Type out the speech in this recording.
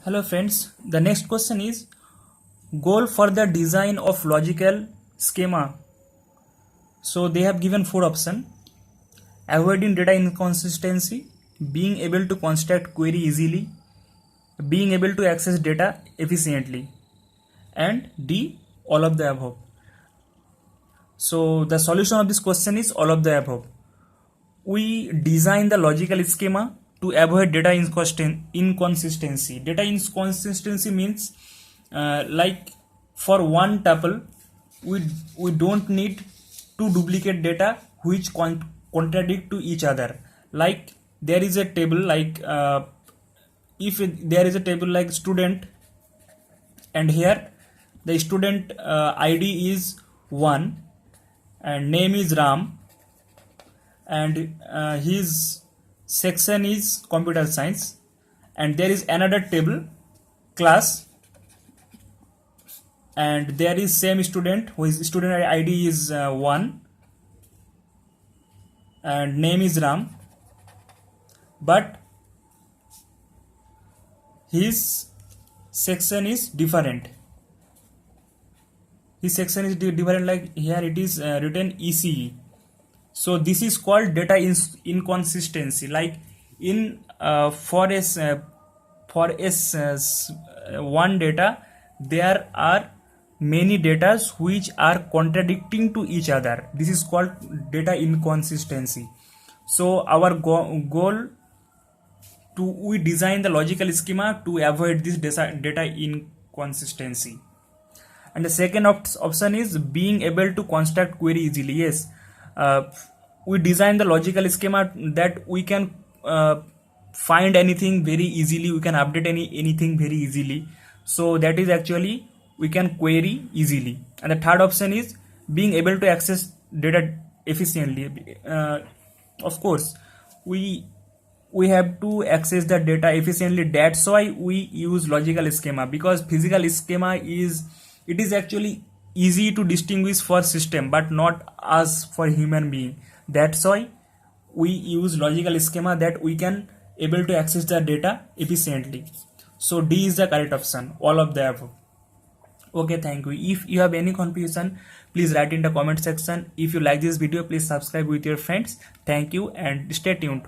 Hello friends, the next question is goal for the design of logical schema. So they have given four options: avoiding data inconsistency, being able to construct query easily, being able to access data efficiently, and D, all of the above. So the solution of this question is all of the above. We design the logical schema to avoid data inconsistency. Data inconsistency means like for one tuple we don't need to duplicate data which contradict to each other. Like there is a table like if there is a table like student, and here the student ID is 1 and name is Ram, and his section is computer science, and there is another table class, and there is same student whose student ID is 1 and name is Ram, but his section is different. His section is different, like here it is written ECE. So this is called data inconsistency. Like in for one data there are many datas which are contradicting to each other. This is called data inconsistency. So our goal to we design the logical schema to avoid this data inconsistency. And the second option is being able to construct query easily. Yes, we design the logical schema that we can find anything very easily, we can update anything very easily. So that is actually we can query easily. And the third option is being able to access data efficiently. Of course we have to access the data efficiently. That's why we use logical schema, because physical schema is actually easy to distinguish for system but not as for human being. That's why we use logical schema, that we can able to access the data efficiently. So D is the correct option, all of the above. Okay, thank you. If you have any confusion, please write in the comment section. If you like this video, please subscribe with your friends. Thank you and stay tuned.